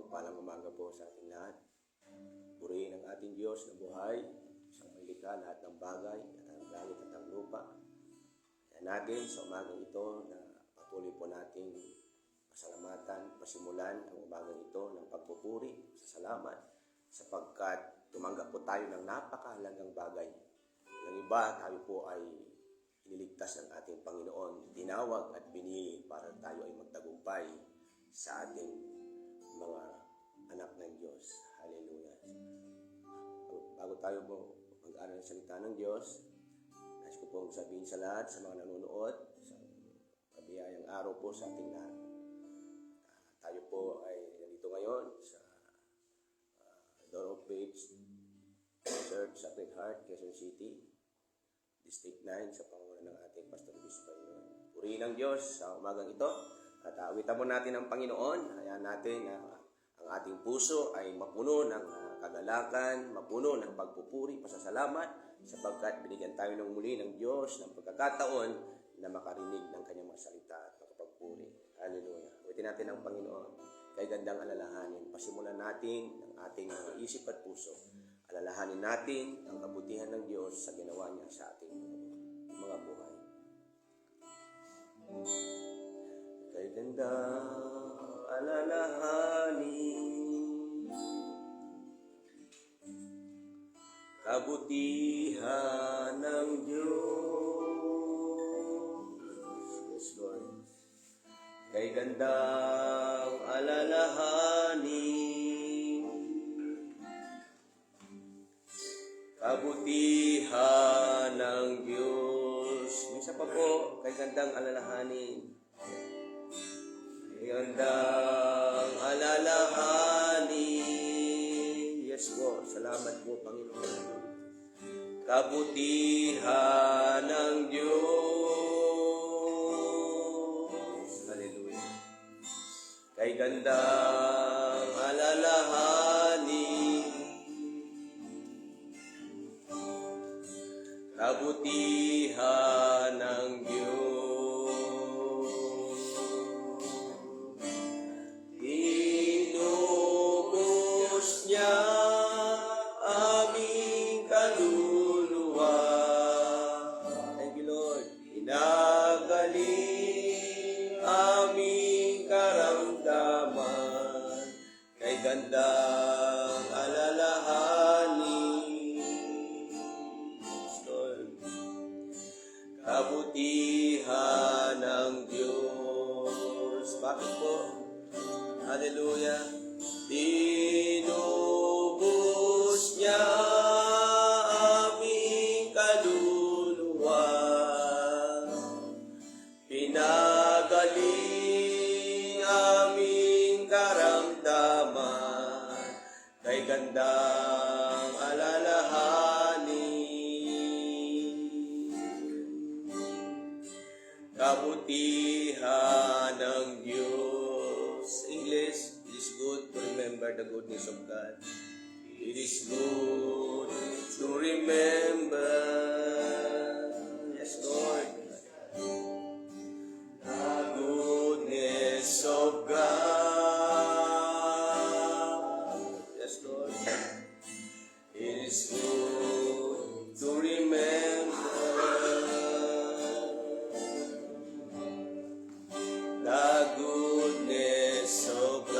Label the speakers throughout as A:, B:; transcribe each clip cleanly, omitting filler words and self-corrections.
A: Mapagpalang umaga po sa ating lahat. Purihin ang ating Diyos na buhay, siyang may likha lahat ng bagay at ang langit at ang lupa. Kaya natin sa umagang ito na patuloy po nating pasalamatan, pasimulan ang umagang ito ng pagpupuri, sa salamat, sapagkat tumanggap po tayo ng napakahalagang bagay. Ng iba, tayo po ay iniligtas ng ating Panginoon, tinawag at binili para tayo ay magtagumpay sa ating mga anak ng Diyos. Hallelujah. Bago tayo po mag-aaral ng salita ng Diyos, nais ko pong sabihin sa lahat, sa mga nanonood, sa kabiyayang araw po sa ating lahat. Tayo po ay nandito ngayon sa Door of Faith Church, Sacred Heart, Quezon City, District 9, sa pangunan ng ating Pastor Luis Panginoon. Purihin ang Diyos sa umagang ito. At awitan mo natin ang Panginoon. Hayaan natin ang ating puso ay mapuno ng kagalakan, mapuno ng pagpupuri, pasasalamat, sapagkat binigyan tayo ng muli ng Diyos ng pagkakataon na makarinig ng kanyang mga salita at makapagpuri. Hallelujah. Awitin natin ang Panginoon. Kay gandang alalahanin, pasimulan natin ang ating isip at puso. Alalahanin natin ang kabutihan ng Diyos sa ginawa niya sa ating mga buhay. Kay gandang alalahanin, kabutihan ng Diyos. Yes, Lord. Kay gandang alalahanin, kabutihan ng Diyos. Minsan pa po, kay gandang alalahanin. Kay gandang alalahanin. Yes po, salamat po Panginoon. Kabutihan ng Diyos. Hallelujah. Kay gandang alalahanin, kabutihan ng Diyos. Inubos niya aming kaluluwa. Thank you, Lord. Inagaling aming karamdaman. Kay gandang alalahanin, kabutihan ng Diyos. Bakit po? Hallelujah. Tinubos niya aming kaluluwa. Pinagaling aming karamdaman. Kay gandang alalahanin, kabutihan ng Diyos. English, it is good to remember the goodness of God. It is good to remember, yes Lord, the goodness of God. Yes Lord, it is good to remember the goodness of God.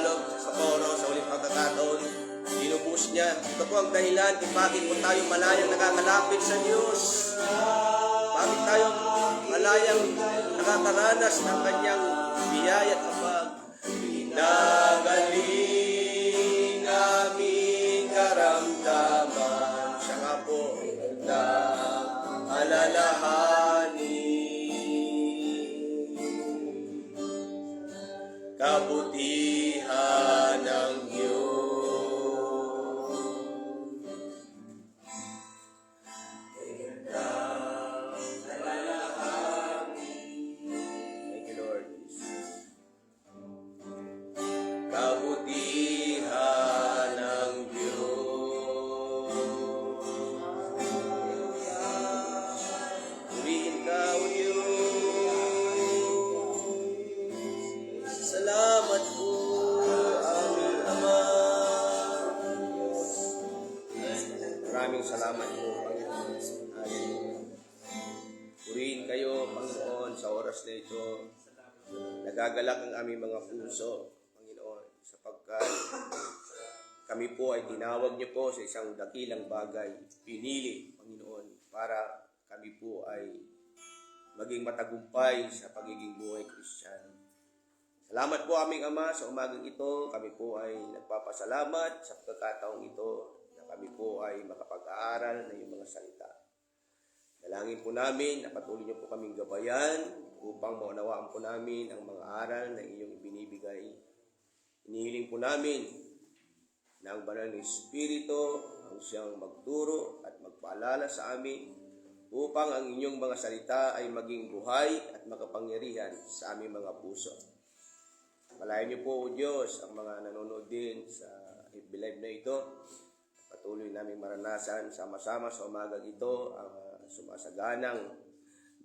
A: Tagalog, sa Coro, sa uling pagkakataon, dinubos niya. Ito po ang dahilan kung bakit po tayo malayang nakakalapit sa Diyos. Bakit tayo malayang nakakaranas ng kanyang biyaya at habag. Pinagaling aming karamdaman, siya nga po na alalahanin. Kabutihan ng Diyos. Thank you, Lord. Kabutihan ng Diyos. Purihin ka, O Diyos. Salamat po, aming Ama. Maraming salamat po, Panginoon. Purihin kayo, Panginoon, sa oras na ito. Nagagalak ang aming mga puso, sapagkat kami po ay tinawag niyo po sa isang dakilang bagay, pinili, Panginoon, para kami po ay maging matagumpay sa pagiging buhay Kristiyano. Salamat po aming Ama sa umagang ito. Kami po ay nagpapasalamat sa pagkakataong ito na kami po ay makapag-aaral na iyong mga salita. Dalangin po namin na patuloy niyo po kaming gabayan upang maunawaan po namin ang mga aral na iyong ibinibigay. Inihiling po namin na ang banal ng Espiritu ang siyang magturo at magpaalala sa amin upang ang inyong mga salita ay maging buhay at makapangyarihan sa aming mga puso. Palayan niyo po, O Diyos, ang mga nanonood din sa FB Live na ito. Patuloy namin maranasan sama-sama sa umagang ito ang sumasaganang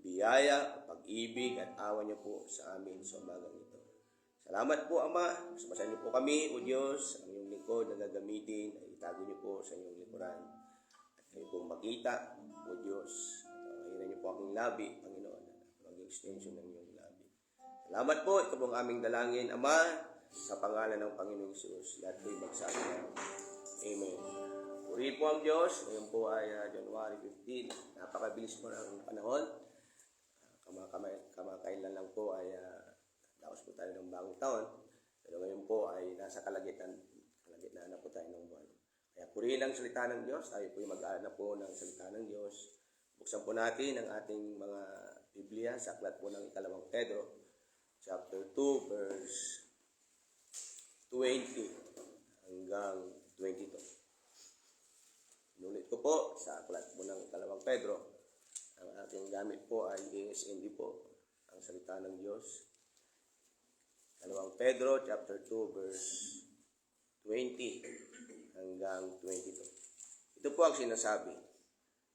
A: biyaya, pag-ibig at awa niyo po sa amin sa umagang ito. Salamat po, Ama. Sumasayan niyo po kami, O Diyos, ang iyong lingkod na gagamitin ay itago niyo po sa inyong likuran. At kayo pong makita, O Diyos. Hinan niyo po aking labi, Panginoon, maging extension ng iyong labi. Salamat po. Ito pong aming dalangin, Ama, sa pangalan ng Panginoong Hesus. Lahat po'y magsabi na. Amen. Purihin po ang Diyos. Ngayon po ay January 15. Napakabilis po ng panahon. Kamakailan lang po ay tapos po tayo ng bagong taon. Pero ngayon po ay nasa kalagitnaan na po tayo ng buwan. Kaya purihin ang salita ng Diyos. Tayo po ay mag-aaral na po ng salita ng Diyos. Buksan po natin ang ating mga Biblia sa aklat po ng 2 Pedro, chapter 2, verse 20 hanggang 22. Inulit ko po sa aklat po ng 2 Pedro. Ang ating gamit po ay ASND po, ang salita ng Diyos. 2 Pedro, chapter 2, verse 20 hanggang 22. Ito po ang sinasabi.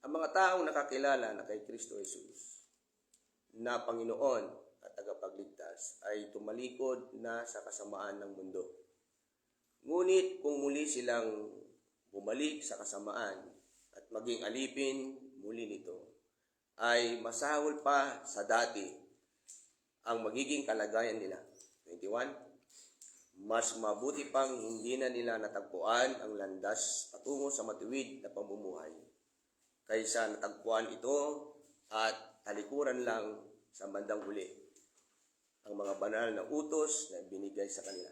A: Ang mga taong nakakilala na kay Kristo Jesus na Panginoon at tagapagligtas ay tumalikod na sa kasamaan ng mundo. Ngunit kung muli silang bumalik sa kasamaan at maging alipin muli nito, ay masahol pa sa dati ang magiging kalagayan nila. 21. Mas mabuti pang hindi na nila natagpuan ang landas patungo sa matuwid na pamumuhay, kaysa natagpuan ito at talikuran lang sa bandang huli ang mga banal na utos na binigay sa kanila.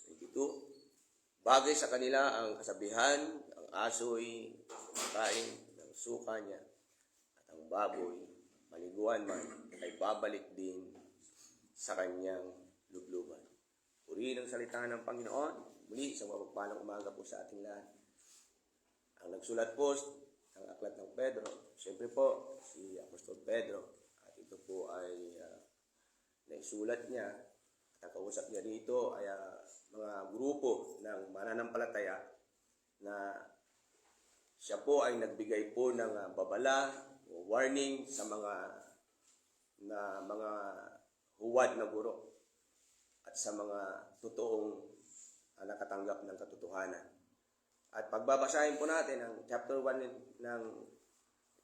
A: 22. Bagay sa kanila ang kasabihan, ang aso'y kain ng suka niya, at ang baboy, maliguan man, ay babalik din sa kanyang lubluban. Purihin ang salita ng Panginoon. Muli, sa mapagpalang umaga po sa ating lahat. Ang nagsulat po ng aklat ng Pedro, siyempre po, si Apostol Pedro. At ito po ay naisulat niya. At ang kausap niya dito ay mga grupo ng mananampalataya na siya po ay nagbigay po ng babala o warning sa mga huwad na guro at sa mga totoong nakatanggap ng katotohanan. At pagbabasahin po natin ang chapter 1 ng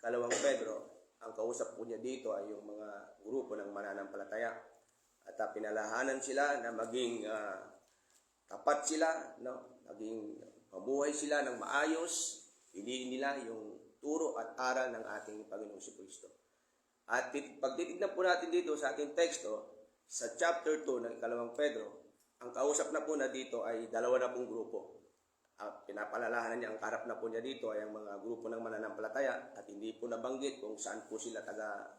A: 2 Pedro, ang kausap po niya dito ay yung mga grupo ng mananampalataya. At pinalahanan sila na maging tapat sila, no? Naging mabuhay sila ng maayos, piliin nila yung turo at aral ng ating Panginoong Kristo. At pag titignan po natin dito sa ating teksto, sa chapter 2 ng ikalawang Pedro, ang kausap na po na dito ay dalawa na pong grupo. Pinapalalahanan niya, ang karap na po niya dito ay ang mga grupo ng mananampalataya at hindi po nabanggit kung saan po sila taga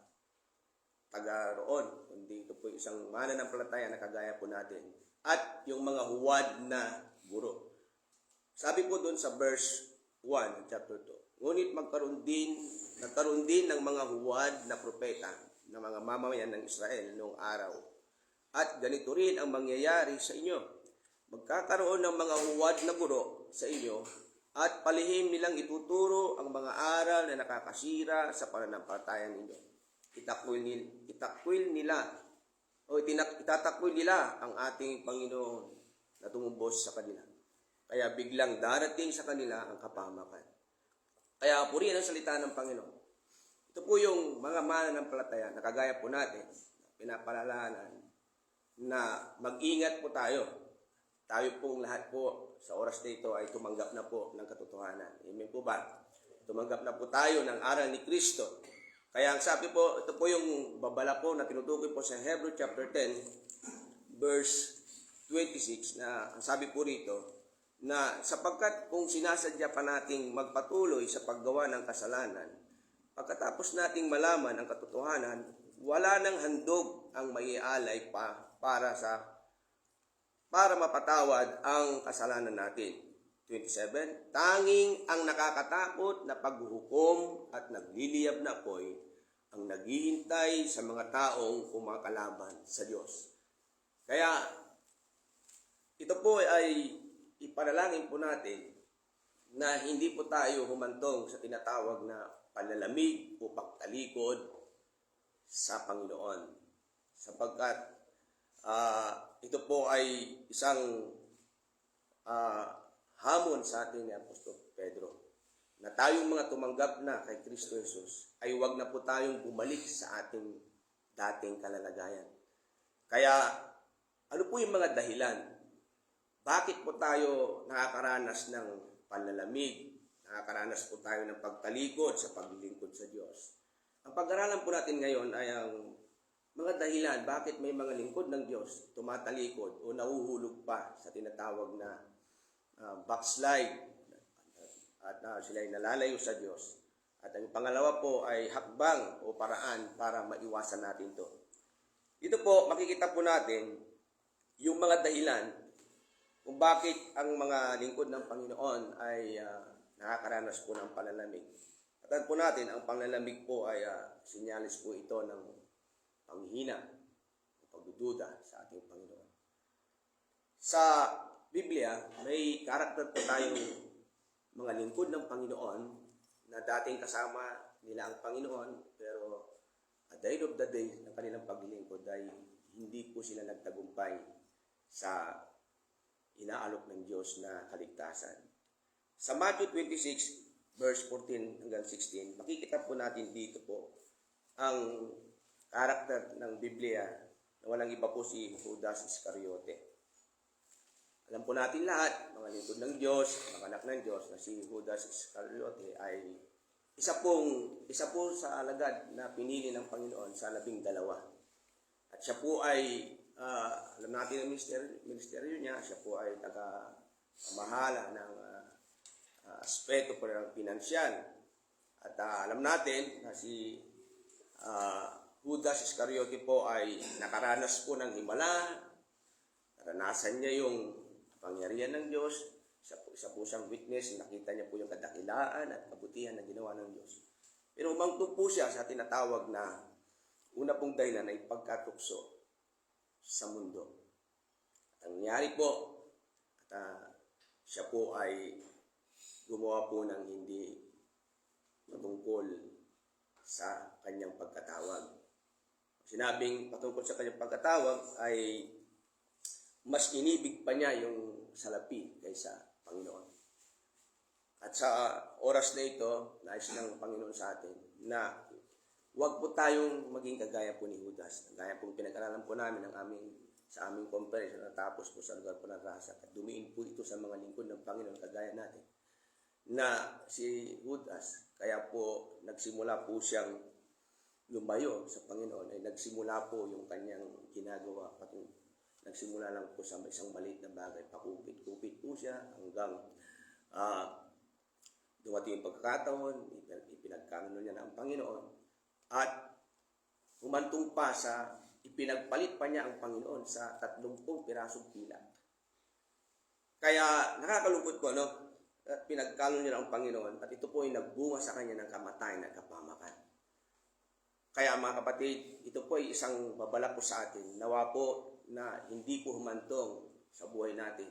A: roon. Kundi ito po isang mananampalataya na kagaya po natin. At yung mga huwad na guro. Sabi po doon sa verse 1 ng chapter 2, ngunit nagkaroon din ng mga huwad na propeta na mga mamamayan ng Israel noong araw. At ganito rin ang mangyayari sa inyo. Magkakaroon ng mga huwad na guro sa inyo at palihim nilang ituturo ang mga aral na nakakasira sa pananampalataya ninyo. Itatakwil nila ang ating Panginoon na tumumbos sa kanila. Kaya biglang darating sa kanila ang kapahamakan. Kaya purihin ang salita ng Panginoon. Ito po yung mga mananampalataya na kagaya po natin, pinapalalahanan na mag-ingat po tayo. Tayo pong lahat po sa oras na ito ay tumanggap na po ng katotohanan. Amen po ba? Tumanggap na po tayo ng aral ni Kristo. Kaya ang sabi po, ito po yung babala po na tinutukoy po sa Hebrew chapter 10, verse 26, na ang sabi po rito, na sapagkat kung sinasadya pa nating magpatuloy sa paggawa ng kasalanan, pagkatapos nating malaman ang katotohanan, wala nang handog ang maialay pa para mapatawad ang kasalanan natin. 27, tanging ang nakakatakot na paghuhukom at nagliliyab na apoy ang naghihintay sa mga taong kumakalaban sa Diyos. Kaya ito po ay ipanalangin po natin na hindi po tayo humantong sa tinatawag na panlalamig o pagtalikod sa Panginoon. Sapagkat ito po ay isang hamon sa atin ni Apostol Pedro na tayong mga tumanggap na kay Kristo Jesus ay huwag na po tayong bumalik sa ating dating kalalagayan. Kaya ano po yung mga dahilan? Bakit po tayo nakakaranas ng panlalamig? Nakakaranas po tayo ng pagtalikod sa paglilingkod sa Diyos. Ang pag-aralan po natin ngayon ay ang mga dahilan bakit may mga lingkod ng Diyos tumatalikod o nahuhulog pa sa tinatawag na backslide at sila ay nalalayo sa Diyos. At ang pangalawa po ay hakbang o paraan para maiwasan natin ito. Dito po makikita po natin yung mga dahilan kung bakit ang mga lingkod ng Panginoon ay nakakaranas po ng panlalamig. At po natin, ang panlalamig po ay sinyalis po ito ng panghihina o pagdududa sa ating Panginoon. Sa Biblia, may karakter po tayong mga lingkod ng Panginoon na dating kasama nila ang Panginoon, pero at the end of the day ng kanilang paglilingkod ay hindi po sila nagtagumpay sa inaalok ng Diyos na kaligtasan. Sa Matthew 26, verse 14 hanggang 16, makikita po natin dito po ang karakter ng Biblia na walang iba po si Judas Iscariote. Alam po natin lahat, mga lingkod ng Diyos, mga anak ng Diyos, na si Judas Iscariote ay isa po sa alagad na pinili ng Panginoon sa 12. At siya po ay, alam natin ang ministeryo niya, siya po ay taga-pamahala ng aspeto po ng pinansyal. At alam natin na si Judas Iscariote po ay nakaranas po ng himala, naranasan niya yung pangyarihan ng Diyos, isa po siyang witness, nakita niya po yung kadakilaan at kabutihan na ginawa ng Diyos. Pero umangtong po siya sa tinatawag na una pong dahilan ay pagkatukso sa mundo. At ang nangyari po, siya po ay gumawa po ng hindi patungkol sa kanyang pagkatawag. Sinabing patungkol sa kanyang pagkatawag ay mas inibig pa niya yung salapi kaysa Panginoon. At sa oras na ito, nais ng Panginoon sa atin na huwag po tayong maging kagaya po ni Judas. Kagaya po pinag-aralan po namin ng aming sa aming conference na natapos po sa lugar po ng Rasa. At dumiin po ito sa mga lingkod ng Panginoon kagaya natin na si Judas. Kaya po nagsimula po siyang lumayo sa Panginoon, ay nagsimula po yung kanyang ginagawa. Nagsimula lang po sa isang maliit na bagay, pakupit-kupit po siya hanggang dumating yung pagkakataon, ipinagkaroon niya ng Panginoon at humantong pa sa ipinagpalit pa niya ang Panginoon sa 30 pirasong pilak. Kaya nakakalungkot po, no? At pinagkalon niya ang Panginoon at ito po ay nagbunga sa kanya ng kamatayan at kapamakan. Kaya mga kapatid, ito po ay isang babala po sa atin. Nawa po na hindi po humantong sa buhay natin.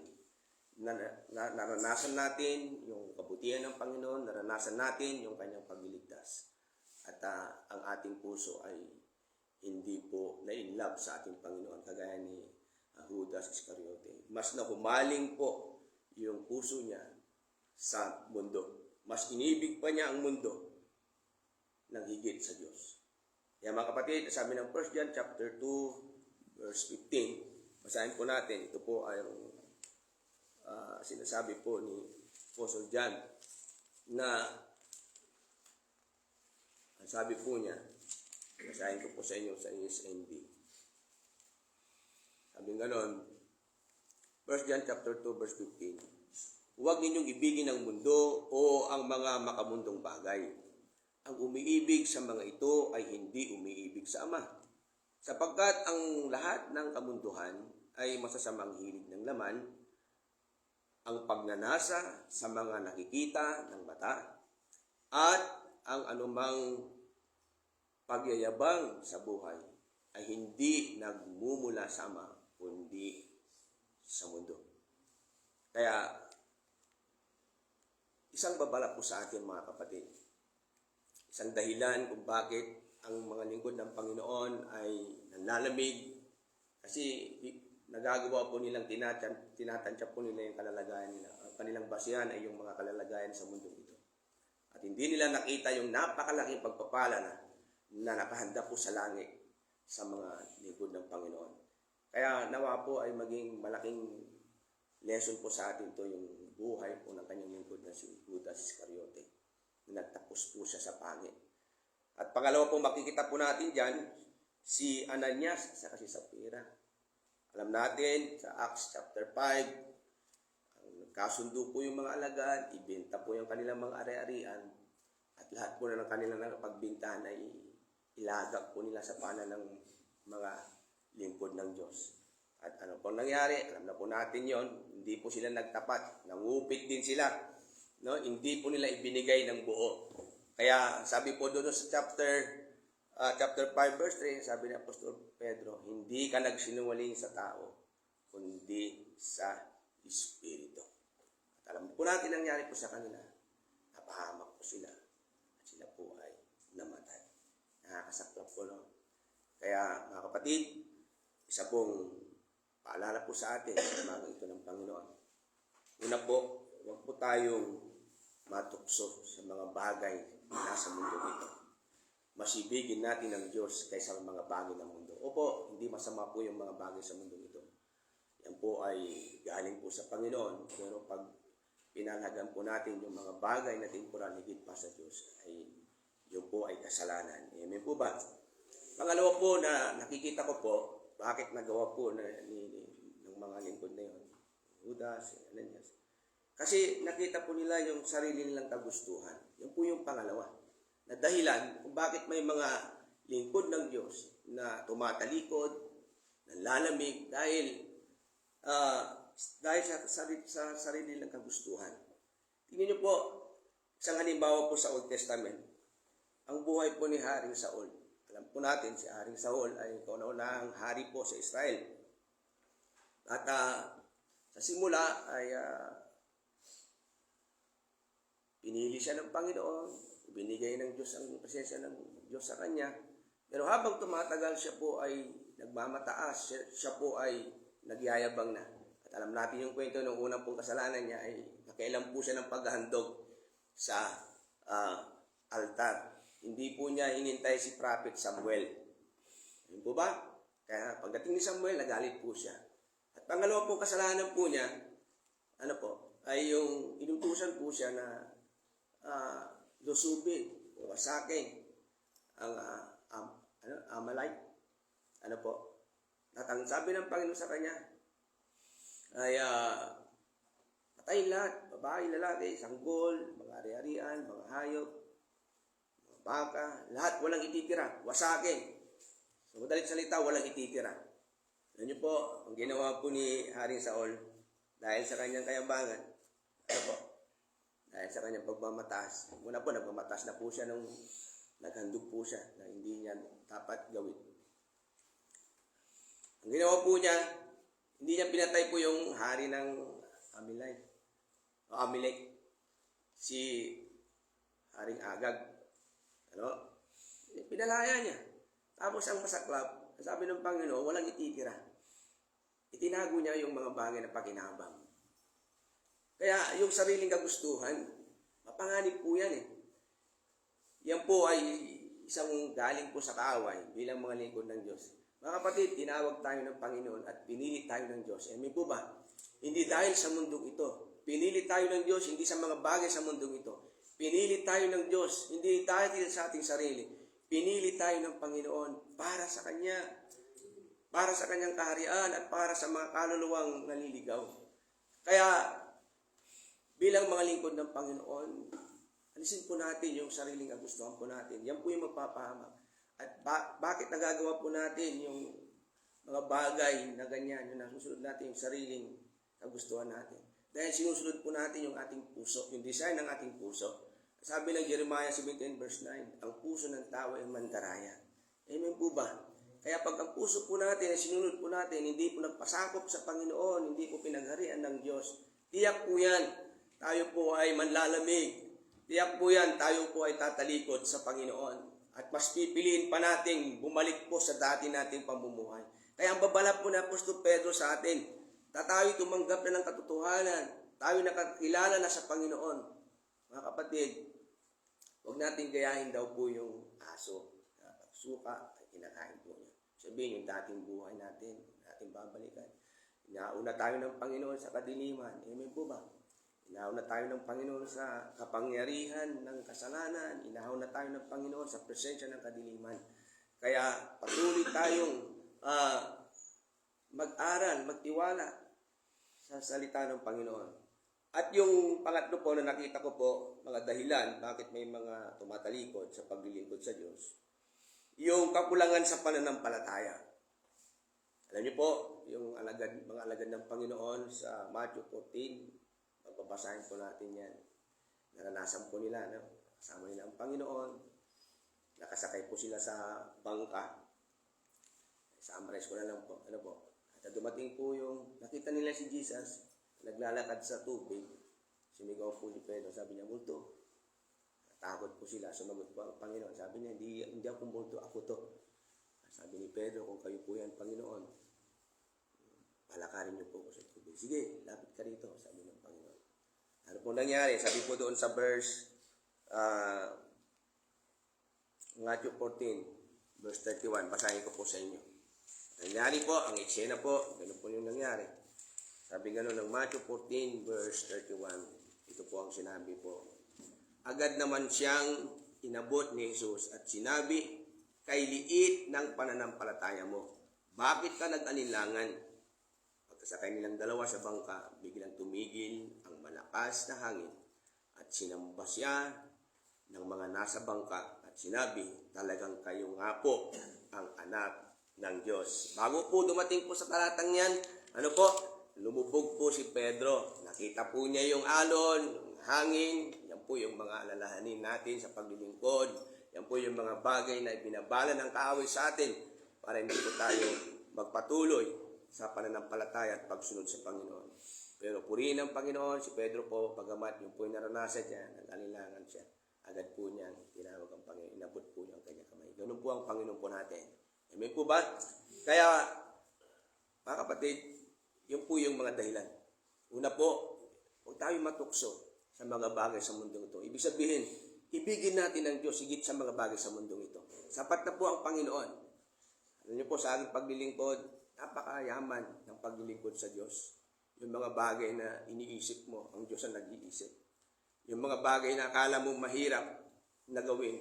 A: Naranasan natin yung kabutihan ng Panginoon, naranasan natin yung kanyang pagliligtas. At ang ating puso ay hindi po na-inlove sa ating Panginoon kagaya ni Judas Iscariote. Mas nahumaling po yung puso niya sa mundo. Mas inibig pa niya ang mundo ng higit sa Diyos. Kaya mga kapatid, sabi ng 1 John chapter 2 verse 15, basahin po natin. Ito po ay sinasabi po ni Apostle John na ang sabi po niya, basahin ko po sa inyo sa ESND. Sabi ganon, 1 John chapter 2 verse 15, huwag ninyong ibigin ang mundo o ang mga makamundong bagay. Ang umiibig sa mga ito ay hindi umiibig sa Ama. Sapagkat ang lahat ng kamunduhan ay masasamang hilig ng laman, ang pagnanasa sa mga nakikita ng mata, at ang anumang pagyayabang sa buhay ay hindi nagmumula sa Ama, kundi sa mundo. Kaya, isang babala po sa atin mga kapatid. Isang dahilan kung bakit ang mga lingkod ng Panginoon ay nanlalamig kasi nagagawa po nilang tinatansya po nila yung kalalagayan nila. Ang kanilang basihan ay yung mga kalalagayan sa mundo ito. At hindi nila nakita yung napakalaking pagpapala na nakahanda po sa langit sa mga lingkod ng Panginoon. Kaya nawa po ay maging malaking lesson po sa atin to yung buhay po ng kanyang lingkod na si Judas Iscariote. Nagtapos po siya sa pangit. At pangalawa po makikita po natin dyan, si Ananias at si Sapphira. Alam natin sa Acts chapter 5, nagkasundo po yung mga alagad, ibenta po yung kanilang mga ari-arian, at lahat po na ng kanilang pagbintahan ay ilagak po nila sa pana ng mga lingkod ng Diyos. At ano po nangyari? Alam na po natin yon. Hindi po sila nagtapat. Nangupit din sila. No? Hindi po nila ibinigay ng buo. Kaya sabi po doon sa chapter 5 verse 3, sabi ni Apostol Pedro, hindi ka nagsinungaling sa tao, kundi sa Espiritu. At alam po natin ang nangyari po sa kanila. Napahamak po sila. At sila po ay namatay. Nakakasaklap po, no? Kaya mga kapatid, isa pong paalala po sa atin sa umaga ito ng Panginoon. Una po, huwag po tayong matukso sa mga bagay na nasa mundo ito. Masibigin natin ang Diyos kaysa mga bagay ng mundo. Opo, hindi masama po yung mga bagay sa mundo ito. Yan po ay galing po sa Panginoon. Pero pag pinalhagan po natin yung mga bagay na temporal higit pa sa Diyos, ay yun po ay kasalanan. Amen po ba? Pangalawa po na nakikita ko po, bakit nagawa po ng mga lingkod na yun, Judas, Ananias. Kasi nakita po nila yung sarili nilang kagustuhan. Yun po yung pangalawa. Na dahilan kung bakit may mga lingkod ng Diyos na tumatalikod, nanlalamig, dahil sa sarili nilang kagustuhan. Tingnan niyo po, isang halimbawa po sa Old Testament, ang buhay po ni Haring Saul. Alam po natin, si Haring Saul ay kauna-unahang hari po sa Israel. At sa simula ay pinili siya ng Panginoon, binigay ng Diyos ang presensya ng Diyos sa kanya. Pero habang tumatagal, siya po ay nagmamataas, siya po ay nagyayabang na. At alam natin yung kwento ng unang pong kasalanan niya ay nakailan po siya ng paghahandog sa altar. Hindi po niya hinintay si Prophet Samuel. Yun po ba? Kaya pagdating ni Samuel, nagalit po siya. At pangalawa pong kasalanan po niya, ay yung inutusan po siya na lusubin o wasakin ang Amalek. Sabi ng Panginoon sa kanya ay patayin lahat, babae, lalaki, sanggol, mga ari-arian, mga hayop, mga baka, lahat walang ititira, wasakin. So, madalit salita, walang ititira. Alam niyo po, ang ginawa po ni Haring Saul, dahil sa kanyang kayabangan, dahil sa kanyang pagmamataas, muna po, nagmamataas na po siya nung naghandog po siya na hindi niya dapat gawin. Ang ginawa po niya, hindi niya pinatay po yung hari ng Amalek, si Haring Agag. Pinalaya niya. Tapos ang masaklap, sabi ng Panginoon, walang ititira. Itinago niya yung mga bagay na pakinabang. Kaya yung sariling kagustuhan, mapanganib po yan eh. Yan po ay isang galing po sa kaaway bilang mga lingkod ng Diyos. Mga kapatid, tinawag tayo ng Panginoon at pinili tayo ng Diyos. Amen po ba? Hindi dahil sa mundong ito. Pinili tayo ng Diyos, hindi sa mga bagay sa mundong ito. Pinili tayo ng Diyos, hindi dahil sa ating sarili. Pinili tayo ng Panginoon para sa Kanya, para sa Kanyang kaharian at para sa mga kaluluwang naliligaw. Kaya, bilang mga lingkod ng Panginoon, alisin po natin yung sariling kagustuhan po natin. Yan po yung magpapahamak. At bakit nagagawa po natin yung mga bagay na ganyan, yung nasusunod natin yung sariling kagustuhan natin. Dahil sinusunod po natin yung ating puso, yung design ng ating puso. Sabi ng Jeremiah 17 verse 9, ang puso ng tao ay mandaraya. Amen po ba? Kaya pag ang puso po natin ay sinunod po natin, hindi po nagpasakop sa Panginoon, hindi po pinagharian ng Diyos, tiyak po yan, tayo po ay manlalamig. Tiyak po yan, tayo po ay tatalikod sa Panginoon. At mas pipiliin pa nating bumalik po sa dati nating pamumuhay. Kaya ang babala po na Apostol Pedro sa atin, tayo tumanggap na ng katotohanan, tayo nakakilala na sa Panginoon. Mga kapatid, huwag natin gayahin daw po yung aso. Suka ay kinakain po niya. Sabihin yung dating buhay natin, natin babalikan. Inauna tayo ng Panginoon sa kadiliman. Amen po ba? Inauna tayo ng Panginoon sa kapangyarihan ng kasalanan. Inauna tayo ng Panginoon sa presensya ng kadiliman. Kaya patuloy tayong mag-aral, magtiwala sa salita ng Panginoon. At yung pangatlo po na nakita ko po, mga dahilan bakit may mga tumatalikod sa paglilingkod sa Diyos, yung kakulangan sa pananampalataya. Alam niyo po, yung mga alagad ng Panginoon sa Matthew 14, pagbabasahin po natin yan. Naranasan po nila, kasama nila ang Panginoon. Nakasakay po sila sa bangka. Summarize ko na lang po. At dumating po yung, nakita nila si Jesus, naglalakad sa tubig. Sumigaw po ni Pedro, sabi niya, multo. Takot po sila, sumagot po ang Panginoon. Sabi niya, hindi ako multo, ako to. Sabi ni Pedro, kung kayo po yan, Panginoon, palakarin niyo po ako sa tubig. Sige, lapit ka rito, sabi ng Panginoon. Ano po nangyari? Sabi po doon sa verse Matthew 14, verse 31. Basahin ko po sa inyo. Nangyari po, ang eksena po, ganoon po yung nangyari. Sabi ganoon ng Matthew 14, verse 31. Ito po ang sinabi po. Agad naman siyang inabot ni Jesus at sinabi, kay liit ng pananampalataya mo, bakit ka nag-alinlangan? Pagkasakay nilang dalawa sa bangka, biglang tumigil ang malakas na hangin at sinamba siya ng mga nasa bangka at sinabi, talagang kayo nga po ang anak ng Diyos. Bago po dumating po sa talatang yan, lumubog po si Pedro. Nakita po niya yung alon, yung hangin, yan po yung mga alalahanin natin sa paglilingkod. Yan po yung mga bagay na ibinabala ng kaaway sa atin para hindi po tayo magpatuloy sa pananampalataya at pagsunod sa Panginoon. Pero purihin ng Panginoon, si Pedro po, pagamat yung po yung naranasan niya, nag-alilangan siya, agad po niya tinawag ang Panginoon, inabot po niya ang kanyang kamay. Ganun po ang Panginoon po natin. Amen po ba? Kaya, mga kapatid, yun po yung mga dahilan. Una po, huwag tayo matukso sa mga bagay sa mundong ito. Ibig sabihin, ibigin natin ang Diyos higit sa mga bagay sa mundong ito. Sapat na po ang Panginoon. Alam niyo po, sa aking paglilingkod, napakayaman ng paglilingkod sa Diyos. Yung mga bagay na iniisip mo, ang Diyos ang nag-iisip. Yung mga bagay na akala mo mahirap na gawin,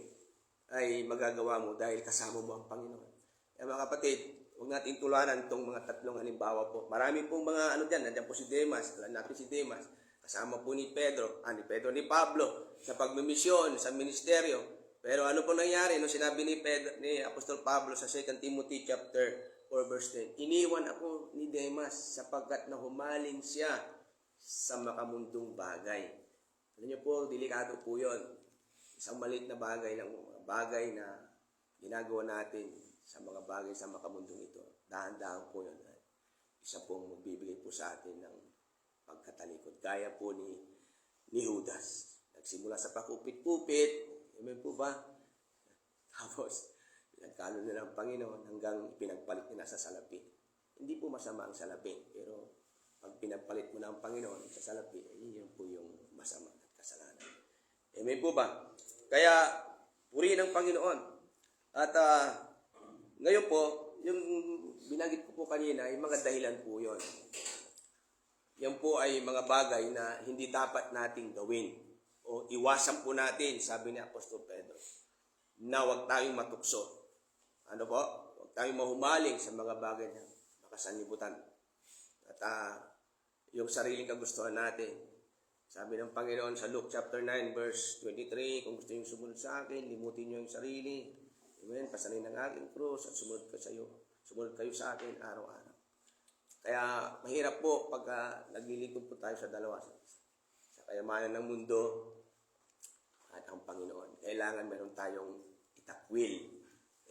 A: ay magagawa mo dahil kasama mo ang Panginoon. Kaya mga kapatid, huwag natin tularan itong mga tatlong halimbawa po. Marami pong mga nandiyan po si Demas, alam natin si Demas, kasama po ni ni Pablo, sa pagmimisyon, sa ministeryo. Pero ano po nangyari nung sinabi ni Apostol Pablo sa 2 Timothy chapter 4 verse 10, iniwan ako ni Demas sapagkat nahumaling siya sa makamundong bagay. Alam niyo po, delikado po yun. Isang maliit na bagay lang, bagay na ginagawa natin sa mga bagay sa makamundong ito. Dahan-dahan po yun. Isa pong magbibigay po sa atin ng pagkatalikod. Gaya po ni Judas. Nagsimula sa pakupit-kupit. Amen po ba? Tapos, pinagkalo nila ang Panginoon hanggang pinagpalit nila sa salapi. Hindi po masama ang salapi. Pero pag pinagpalit mo na ang Panginoon sa salapi, yun po yung masama at kasalanan. Amen po ba? Kaya, purihin ang Panginoon. At ngayon po, yung binanggit ko po kanina, yung mga dahilan po yun. Yan po ay mga bagay na hindi dapat nating gawin. O iwasan po natin, sabi ni Apostol Pedro, na huwag tayong matukso. Ano po? Huwag tayong mahumaling sa mga bagay na makasanlibutan. At yung sariling kagustuhan natin. Sabi ng Panginoon sa Luke chapter 9 verse 23, kung gusto nyo sumunod sa akin, limutin nyo yung sarili. Amen. Pasanin ng aking krus at sumunod kayo sa akin araw-araw. Kaya mahirap po pag naglilingkod po tayo sa dalawa. Sa kayamanan ng mundo at ang Panginoon. Kailangan meron tayong itakwil.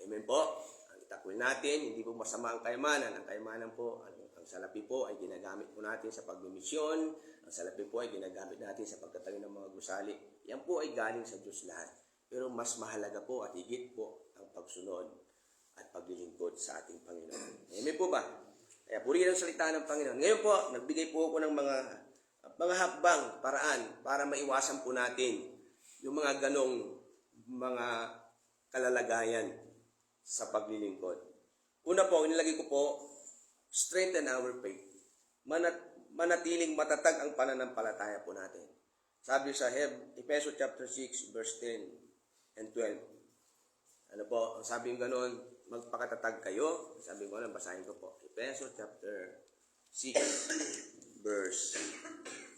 A: Amen po. Ang itakwil natin, hindi po masama ang kayamanan. Ang kayamanan po, ang salapi po ay ginagamit po natin sa pagmimisyon. Ang salapi po ay ginagamit natin sa pagtatayo ng mga gusali. Yan po ay galing sa Diyos lahat. Pero mas mahalaga po at higit po ang pagsunod at paglilingkod sa ating Panginoon. Amen po ba? Kaya purihin ang salita ng Panginoon. Ngayon po, nagbigay po ako ng mga hakbang, paraan para maiwasan po natin yung mga ganong mga kalalagayan sa paglilingkod. Una po, inilagay ko po, strengthen our faith. Manatiling matatag ang pananampalataya po natin. Sabi sa Ephesians chapter 6 verse 10 and 12. Ano po, sabi yung ganon, magpakatatag kayo. Sabi ko lang, basahin ko po. Ephesians chapter 6 verse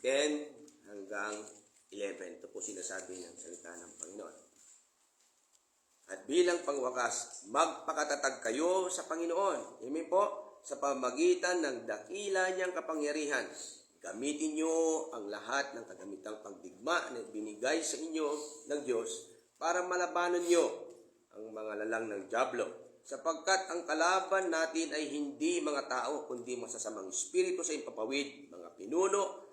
A: 10 hanggang 11. Ito po sinasabi ng salita ng Panginoon. At bilang pangwakas, magpakatatag kayo sa Panginoon. Amen po. Sa pamagitan ng dakila niyang kapangyarihan. Gamitin niyo ang lahat ng kagamitang pagdigma na binigay sa inyo ng Diyos para malabanan niyo ang mga lalang ng dyablo. Sapagkat ang kalaban natin ay hindi mga tao, kundi masasamang espiritu sa impapawid, mga pinuno,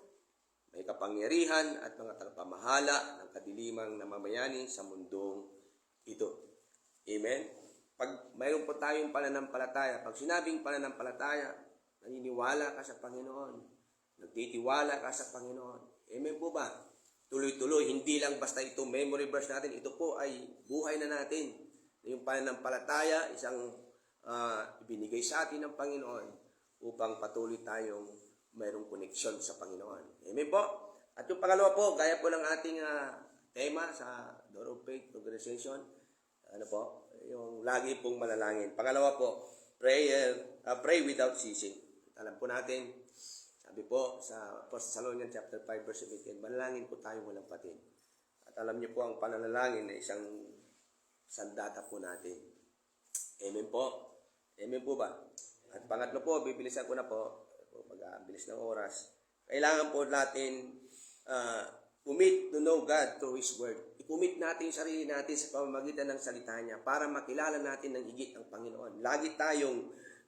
A: may kapangyarihan at mga tagapamahala ng kadilimang namamayani sa mundong ito. Amen? Pag mayroon po tayong pananampalataya, pag sinabing pananampalataya, naniniwala ka sa Panginoon, nagtitiwala ka sa Panginoon. Amen po ba? Tuloy-tuloy, hindi lang basta ito memory verse natin, ito po ay buhay na natin. Yung pananampalataya, isang ibinigay sa atin ng Panginoon upang patuloy tayong mayroong koneksyon sa Panginoon. Amen po? At yung pangalawa po, gaya po ng ating tema sa Door of Faith Organization, ano po, yung lagi pong manalangin. Pangalawa po, pray without ceasing. Alam po natin, sabi po sa 1 Thessalonians chapter 5 verse 17, manalangin po tayo walang patid. At alam niyo po ang pananalangin na isang sandata po natin. Amen po. Amen po ba? At pangatlo po, bibilisan ko na po, pag-abilis ng oras, kailangan po natin commit to know God through His Word. I-commit natin yung sarili natin sa pamamagitan ng salita niya para makilala natin ng higit ang Panginoon. Lagi tayong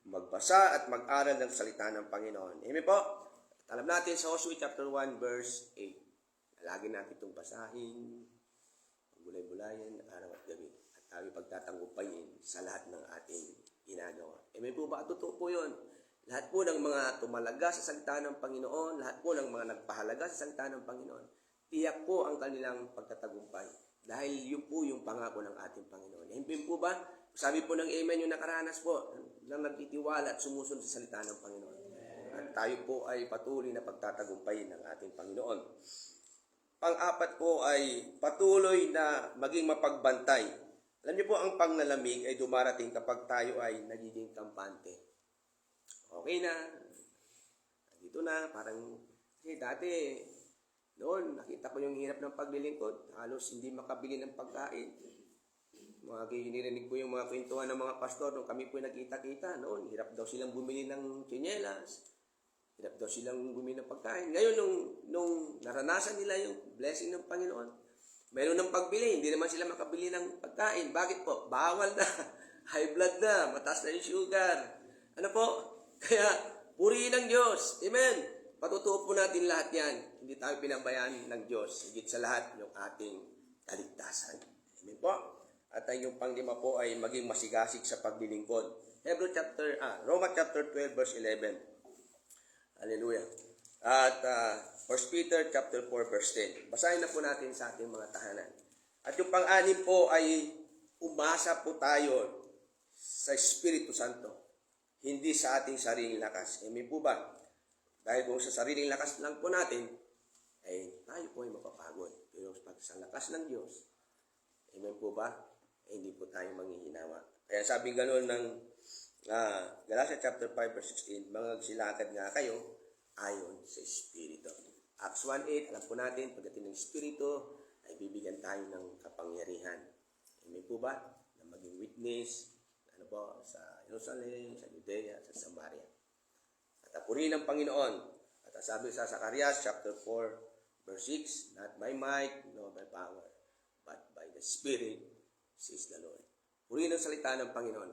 A: magbasa at mag-aral ng salita ng Panginoon. Amen po? At alam natin sa Joshua chapter 1 verse 8. Lagi natin itong basahin, bulay-bulayan, araw at gabi. At tayo pagtatanggupayin sa lahat ng ating ginagawa. Amen po ba? Totoo po yun. Lahat po ng mga tumalaga sa salita ng Panginoon, lahat po ng mga nagpahalaga sa salita ng Panginoon, tiyak po ang kanilang pagtatagumpay. Dahil yun po yung pangako ng ating Panginoon. Hindi po ba? Sabi po ng Amen yung nakaranas po, na nagtitiwala at sumusunod sa salita ng Panginoon. At tayo po ay patuloy na pagtatagumpayin ng ating Panginoon. Pang-apat po ay patuloy na maging mapagbantay. Alam niyo po, ang paglalamig ay dumarating kapag tayo ay nagiging kampante. Okay na, dito na, parang, kasi dati, noon, nakita ko yung hirap ng paglilingkod. Halos hindi makabili ng pagkain. Hinirinig ko yung mga kwentuhan ng mga pastor nung kami po nagkita-kita. Noon, hirap daw silang bumili ng tsinelas. Hirap daw silang bumili ng pagkain. Ngayon, nung naranasan nila yung blessing ng Panginoon, mayroon ng pagbili. Hindi naman sila makabili ng pagkain. Bakit po? Bawal na. High blood na. Mataas na yung sugar. Ano po? Kaya, purihin ng Diyos. Amen. Patutuo po natin lahat yan. Hindi tayo pinabayaan ng Diyos. Higit sa lahat yung ating kaligtasan. Amen po. At ang yung panglima po ay maging masigasig sa paglilingkod. Roma chapter 12 verse 11. Hallelujah. At 1 Peter chapter 4 verse 10. Basahin na po natin sa ating mga tahanan. At yung pang-anim po ay umasa po tayo sa Espiritu Santo. Hindi sa ating sariling lakas. Amen po ba? Dahil kung sa sariling lakas lang po natin, ay tayo po ay mapapagod. Pero pag sa lakas ng Diyos, amen po ba? Hindi po tayo manghihinawa. Kaya sabi ganoon ng Galatia chapter 5 verse 16, magsilakad nga kayo ayon sa Espiritu. Acts 1:8, alam po natin, pagdating ng Espiritu, ay bibigyan tayo ng kapangyarihan. Amen po ba? Na maging witness, sa Jerusalem, sa Judea, sa Samaria. At purihin ng Panginoon. At sabi sa Zacarias chapter 4 verse 6, not by might, nor by power, but by the Spirit, says the Lord. Purihin ang salita ng Panginoon.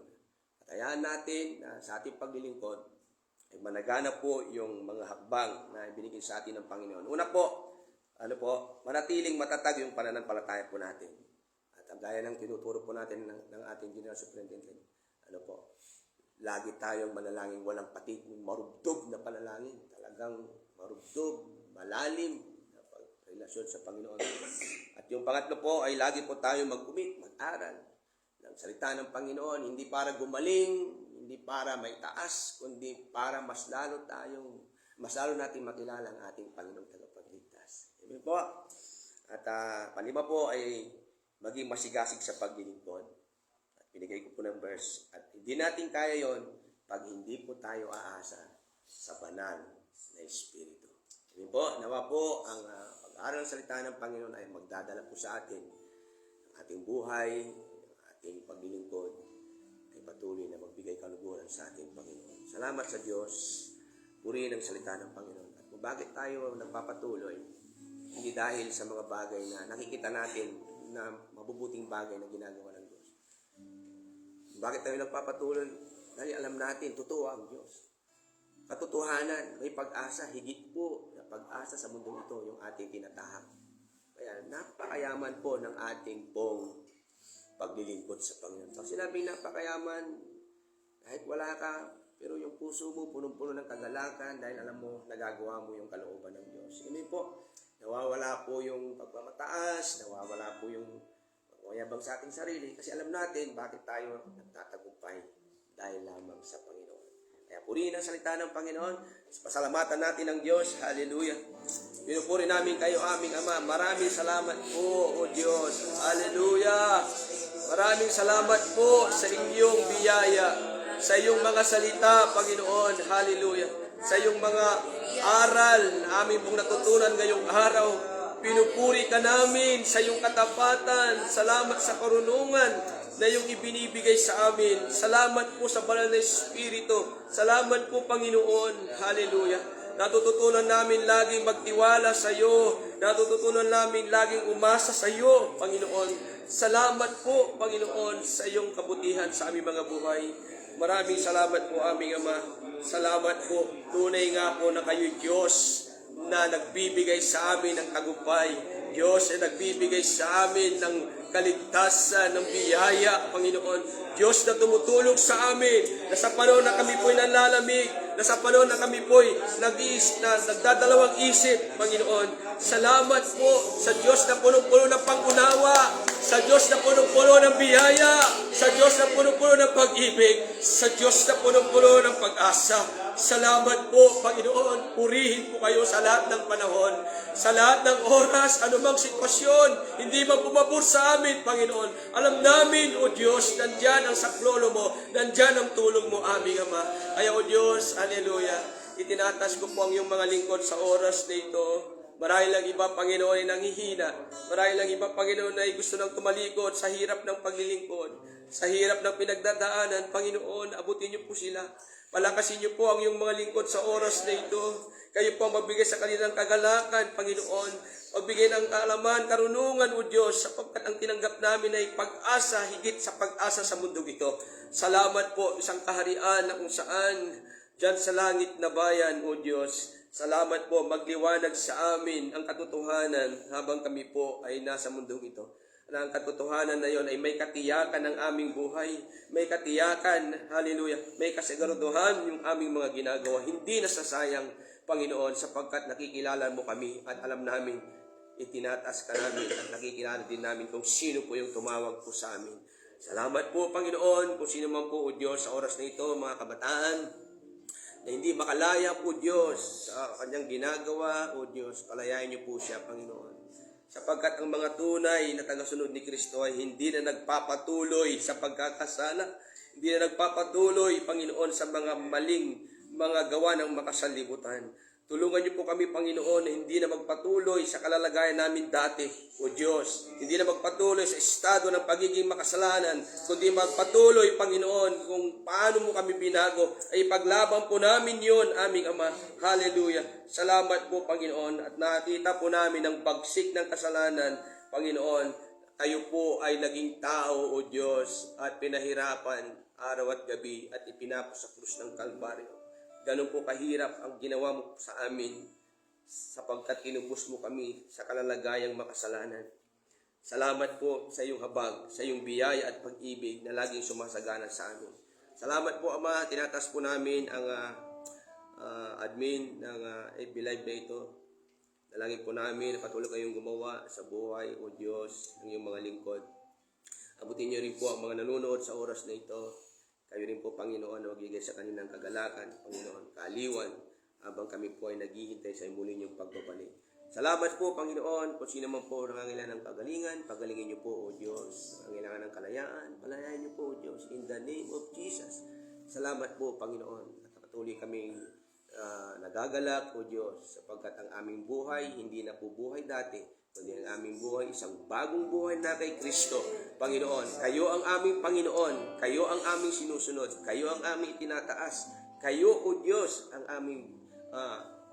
A: At hayaan natin na sa ating paglilingkod ay managana po yung mga hakbang na binigay sa atin ng Panginoon. Una po, manatiling matatag yung pananampalataya po natin. At ang gaya ng tinuturo po natin ng ating General Superintendent, lagi tayong manalangin walang patig, marubdob na panalangin, talagang marubdob, malalim na relasyon sa Panginoon. At yung pangatlo po ay lagi po tayong mag-commit, mag-aral ng salita ng Panginoon, hindi para gumaling, hindi para may taas, kundi para mas lalo natin makilala ang ating Panginoong tagapagligtas. Amen po. At panlima po ay maging masigasig sa paglilingkod. Binigay ko po ng verse. At hindi natin kaya yon pag hindi po tayo aasa sa banal na Espiritu. Amen po, nawa po ang pag-aaral ng salita ng Panginoon ay magdadala po sa atin ang ating buhay, ang ating paglilingkod, ay patuloy na magbigay kaluguran sa ating Panginoon. Salamat sa Diyos, purihin ang salita ng Panginoon. At kung bakit tayo nagpapatuloy, hindi dahil sa mga bagay na nakikita natin na mabubuting bagay na ginagawa ng Diyos. Bakit tayo nagpapatuloy? Dahil alam natin, totoo ang Diyos. Katotohanan, may pag-asa, higit po na pag-asa sa mundo ito, yung ating tinatahak. Kaya napakayaman po ng ating pong paglilingkod sa Panginoon. Pag sinabing napakayaman, kahit wala ka, pero yung puso mo punong-puno ng kagalakan dahil alam mo, nagagawa mo yung kalooban ng Diyos. Hindi po, nawawala po yung pagmamataas, nawawala po yung mayabang sa ating sarili kasi alam natin bakit tayo nagtatagumpay dahil lamang sa Panginoon. Kaya purihin ang salita ng Panginoon. Pasalamatan natin ang Diyos. Hallelujah. Pinupuri namin kayo, aming Ama. Maraming salamat po, O Diyos. Hallelujah. Maraming salamat po sa inyong biyaya, sa iyong mga salita, Panginoon. Hallelujah. Sa iyong mga aral na aming pong natutunan ngayong araw. Pinupuri ka namin sa iyong katapatan. Salamat sa karunungan na iyong ibinibigay sa amin. Salamat po sa banal na Espiritu. Salamat po, Panginoon. Hallelujah. Natututunan namin laging magtiwala sa iyo. Natututunan namin laging umasa sa iyo, Panginoon. Salamat po, Panginoon, sa iyong kabutihan sa aming mga buhay. Maraming salamat po, aming Ama. Salamat po. Tunay nga po na kayo, Diyos, na nagbibigay sa amin ng tagumpay. Diyos na nagbibigay sa amin ng kaligtasan, ng biyaya, Panginoon. Diyos na tumutulong sa amin, na sa panahon na kami po'y nanlalamig,
B: na sa panahon na kami po'y nagdadalawang isip, Panginoon. Salamat po sa Diyos na punong-puno ng pangunawa, sa Diyos na punong-puno ng biyaya, sa Diyos na punong-puno ng pag-ibig, sa Diyos na punong-puno ng pag-asa. Salamat po, Panginoon. Purihin po kayo sa lahat ng panahon, sa lahat ng oras, anumang sitwasyon, hindi man pumabor sa amin, Panginoon. Alam namin, O Diyos, nandyan ang saklolo mo, nandyan ang tulong mo, aming Ama. Kaya, O Diyos, haleluya, itinatas ko po ang iyong mga lingkod sa oras na ito. Marahil lang iba, Panginoon, ay nanghihina. Marahil lang iba, Panginoon, ay gusto nang tumalikod sa hirap ng paglilingkod, sa hirap ng pinagdadaanan. Panginoon, abutin niyo po sila. Palakasin niyo po ang iyong mga lingkod sa oras na ito. Kayo po ang magbigay sa kanilang kagalakan, Panginoon. Magbigay ng kaalaman, karunungan, O Diyos, sapagkat ang tinanggap namin ay pag-asa, higit sa pag-asa sa mundong ito. Salamat po, isang kaharian na kung saan, dyan sa langit na bayan, O Diyos. Salamat po, magliwanag sa amin ang katotohanan habang kami po ay nasa mundong ito. Na ang katotohanan na yon ay may katiyakan ng aming buhay, may katiyakan, hallelujah, may kasiguraduhan yung aming mga ginagawa. Hindi nasasayang, Panginoon, sapagkat nakikilala mo kami at alam namin, itinataas ka namin at nakikilala din namin kung sino po yung tumawag po sa amin. Salamat po, Panginoon, kung sino man po, O Diyos, sa oras na ito, mga kabataan, na hindi makalaya po, Diyos, sa kanyang ginagawa, O Diyos, palayain niyo po siya, Panginoon. Sapagkat ang mga tunay na tagasunod ni Kristo ay hindi na nagpapatuloy sa pagkakasala, hindi na nagpapatuloy, Panginoon, sa mga maling mga gawa ng makasalibutan. Tulungan niyo po kami, Panginoon, na hindi na magpatuloy sa kalalagayan namin dati, O Diyos. Hindi na magpatuloy sa estado ng pagiging makasalanan, kundi magpatuloy, Panginoon, kung paano mo kami binago, ay paglaban po namin yon, aming Ama. Hallelujah. Salamat po, Panginoon, at nakita po namin ang bagsik ng kasalanan, Panginoon. Kayo po ay naging tao, O Diyos, at pinahirapan araw at gabi at ipinapos sa krus ng Kalbaryo. Ganun po kahirap ang ginawa mo sa amin sapagkat inubos mo kami sa kalalagayang makasalanan. Salamat po sa iyong habag, sa iyong biyaya at pag-ibig na laging sumasagana sa amin. Salamat po, Ama. Tinatas po namin ang admin ng FB Live na ito. Dalangin po namin na patuloy kayong gumawa sa buhay, O Diyos, ng iyong mga lingkod. Abutin niyo rin po ang mga nanonood sa oras na ito. Kayo rin po, Panginoon, na magbigay sa kanilang kagalakan, Panginoon, kaaliwan, habang kami po ay naghihintay sa muli niyong pagbabalik. Salamat po, Panginoon, kung sino man po nangangailangan ng kagalingan, pagalingin niyo po, O Diyos. Nangangailangan ng kalayaan, palayain niyo po, O Diyos, in the name of Jesus. Salamat po, Panginoon, at patuloy kaming nagagalak, O Diyos, sapagkat ang aming buhay, hindi na po buhay dati, kundi ang aming buhay, isang bagong buhay na kay Kristo. Panginoon, kayo ang aming Panginoon, kayo ang aming sinusunod, kayo ang aming itinataas, kayo, O Diyos, ang aming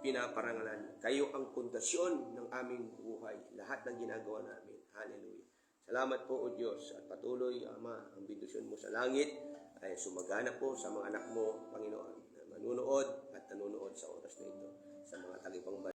B: pinaparangalan. Kayo ang pundasyon ng aming buhay, lahat ng ginagawa namin. Hallelujah. Salamat po, O Diyos, at patuloy, Ama, ang bendisyon mo sa langit ay sumagana po sa mga anak mo, Panginoon, na manunood at nanonood sa oras na ito, sa mga tagapangbayan.